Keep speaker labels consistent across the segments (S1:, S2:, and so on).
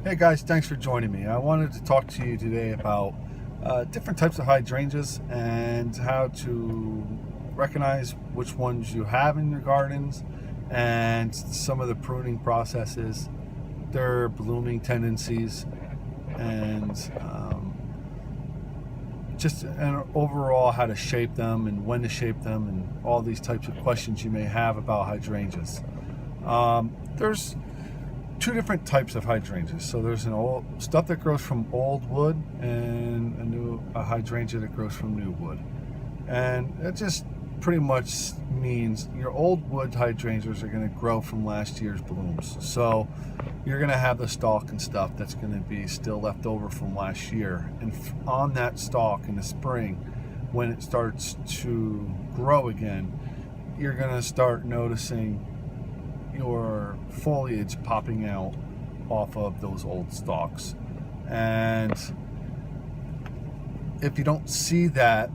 S1: Hey guys, thanks for joining me. I wanted to talk to you today about different types of hydrangeas and how to recognize which ones you have in your gardens and some of the pruning processes, their blooming tendencies, and just an overall how to shape them and when to shape them and all these types of questions you may have about hydrangeas. There's two different types of hydrangeas. So there's an old stuff that grows from old wood and a hydrangea that grows from new wood. And it just pretty much means your old wood hydrangeas are going to grow from last year's blooms. So you're going to have the stalk and stuff that's going to be still left over from last year. And on that stalk in the spring, when it starts to grow again, you're going to start noticing your foliage popping out off of those old stalks. And if you don't see that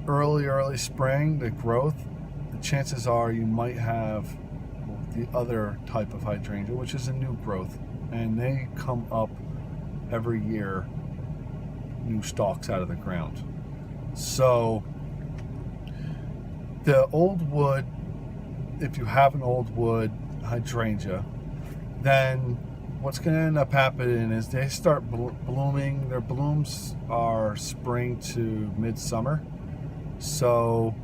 S1: early spring, the growth, the chances are you might have the other type of hydrangea, which is a new growth, and they come up every year, new stalks out of the ground. So the old wood, if you have an old wood hydrangea, then what's going to end up happening is they start blooming. Their blooms are spring to midsummer. So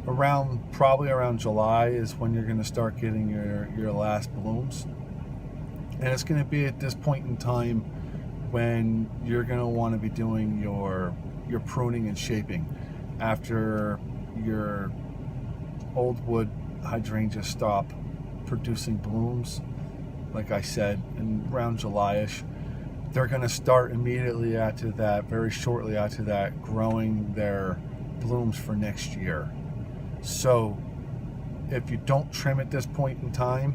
S1: probably around July is when you're going to start getting your last blooms. And it's going to be at this point in time when you're going to want to be doing your pruning and shaping after your old wood hydrangeas stop producing blooms. Like I said, in around July-ish, they're going to start immediately after that, very shortly after that, growing their blooms for next year. So if you don't trim at this point in time,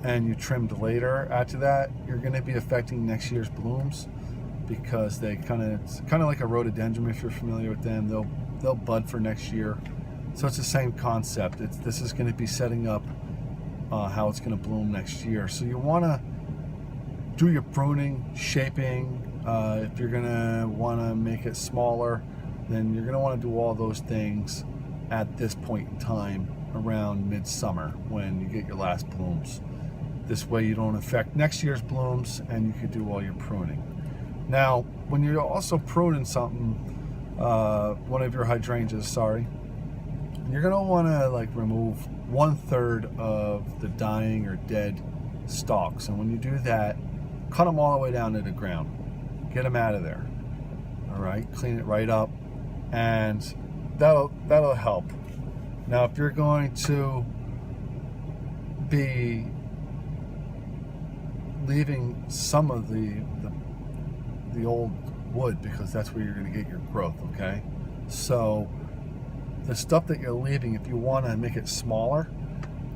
S1: and you trimmed later after that, you're going to be affecting next year's blooms, because it's kind of like a rhododendron. If you're familiar with them, they'll bud for next year. So it's the same concept. This is going to be setting up how it's going to bloom next year. So you want to do your pruning, shaping. If you're going to want to make it smaller, then you're going to want to do all those things at this point in time around midsummer when you get your last blooms. This way you don't affect next year's blooms and you can do all your pruning. Now, when you're also pruning something, one of your hydrangeas, you're going to want to remove 1/3 of the dying or dead stalks. And when you do that, cut them all the way down to the ground. Get them out of there. All right, clean it right up, and that'll help. Now, if you're going to be leaving some of the old wood, because that's where you're going to get your growth, okay? So the stuff that you're leaving, if you want to make it smaller,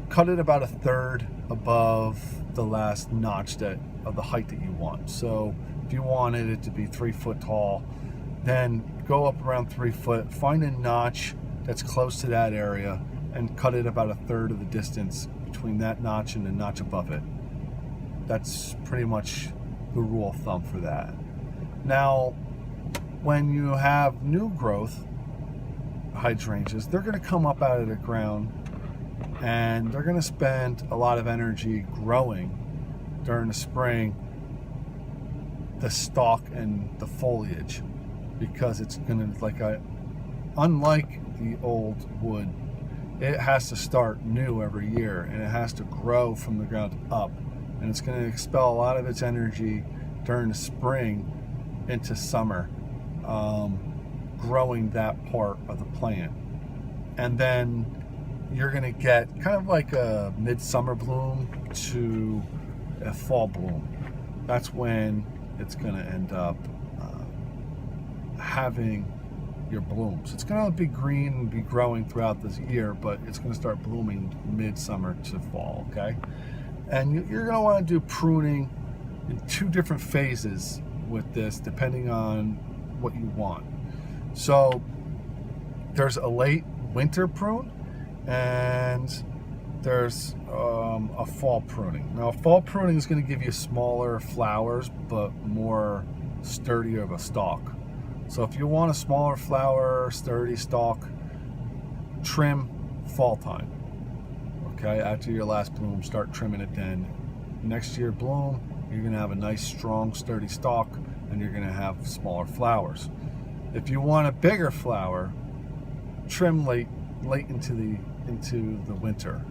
S1: cut it about 1/3 above the last notch of the height that you want. So if you wanted it to be 3 foot tall, then go up around 3 foot, find a notch that's close to that area, and cut it about 1/3 of the distance between that notch and the notch above it. That's pretty much the rule of thumb for that. Now, when you have new growth hydrangeas, they're going to come up out of the ground and they're going to spend a lot of energy growing during the spring, the stalk and the foliage, because it's going to, unlike the old wood, it has to start new every year and it has to grow from the ground up, and it's going to expel a lot of its energy during the spring into summer, growing that part of the plant. And then you're going to get kind of like a midsummer bloom to a fall bloom. That's when it's going to end up having your blooms. It's going to be green and be growing throughout this year, but it's going to start blooming midsummer to fall, okay? And you're going to want to do pruning in 2 different phases with this, depending on what you want. So there's a late winter prune and there's a fall pruning. Now, fall pruning is going to give you smaller flowers, but more sturdier of a stalk. So if you want a smaller flower, sturdy stalk, trim fall time. Okay, after your last bloom, start trimming it then. Next year bloom, you're going to have a nice, strong, sturdy stalk, and you're going to have smaller flowers. If you want a bigger flower, trim late into the winter,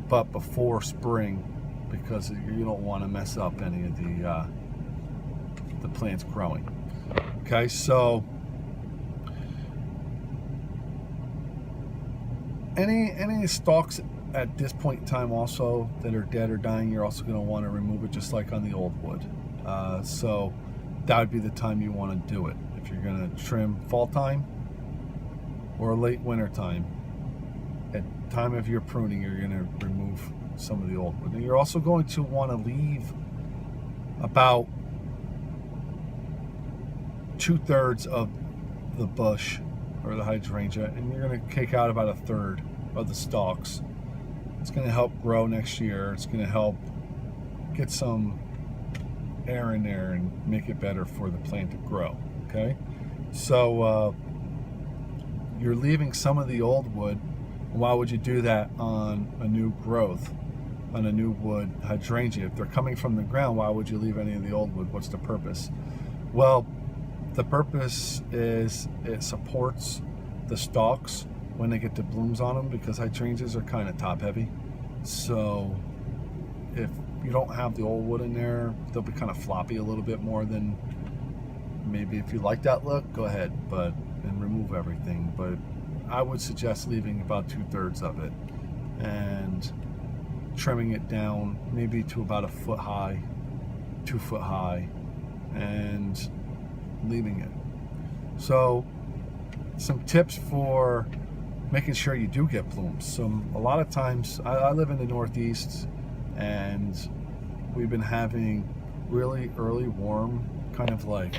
S1: but before spring, because you don't want to mess up any of the plants growing. Okay, so any stalks at this point in time also that are dead or dying, you're also going to want to remove it, just like on the old wood. So that would be the time you want to do it. If you're going to trim fall time or late winter time, at time of your pruning, you're going to remove some of the old wood. And you're also going to want to leave about 2/3 of the bush or the hydrangea, and you're going to kick out about 1/3 of the stalks. It's going to help grow next year. It's going to help get some air in there and make it better for the plant to grow. Okay, so you're leaving some of the old wood. Why would you do that on a new growth, on a new wood hydrangea? If they're coming from the ground, why would you leave any of the old wood? What's the purpose? Well, the purpose is it supports the stalks when they get the blooms on them, because hydrangeas are kind of top heavy. So if you don't have the old wood in there, they'll be kind of floppy a little bit more than maybe if you like that look, go ahead, and remove everything. But I would suggest leaving about 2/3 of it and trimming it down maybe to about 1 foot high, 2 foot high, and leaving it. So some tips for making sure you do get blooms. A lot of times, I live in the Northeast, and we've been having really early warm, kind of like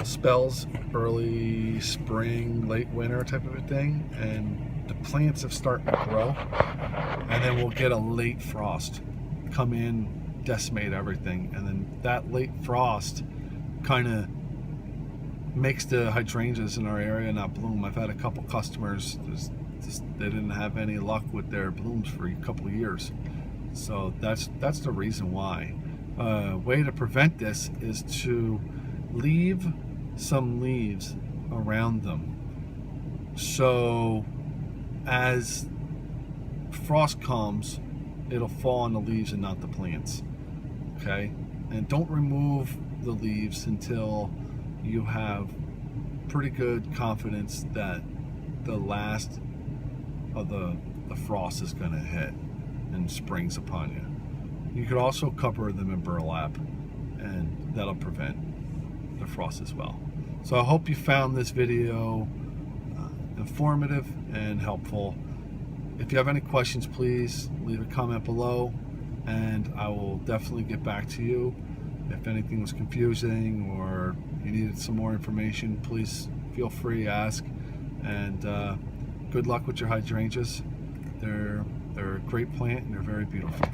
S1: spells, early spring, late winter type of a thing, and the plants have started to grow, and then we'll get a late frost come in, decimate everything, and then that late frost kind of makes the hydrangeas in our area not bloom. I've had a couple customers, they didn't have any luck with their blooms for a couple of years. So that's the reason why. Way to prevent this is to leave some leaves around them, so as frost comes, it'll fall on the leaves and not the plants. Okay, and don't remove the leaves until you have pretty good confidence that the last of the frost is going to hit and springs upon you. You could also cover them in burlap, and that'll prevent the frost as well. So I hope you found this video informative and helpful. If you have any questions, please leave a comment below, and I will definitely get back to you. If anything was confusing or you needed some more information, please feel free to ask. And good luck with your hydrangeas. They're a great plant, and they're very beautiful.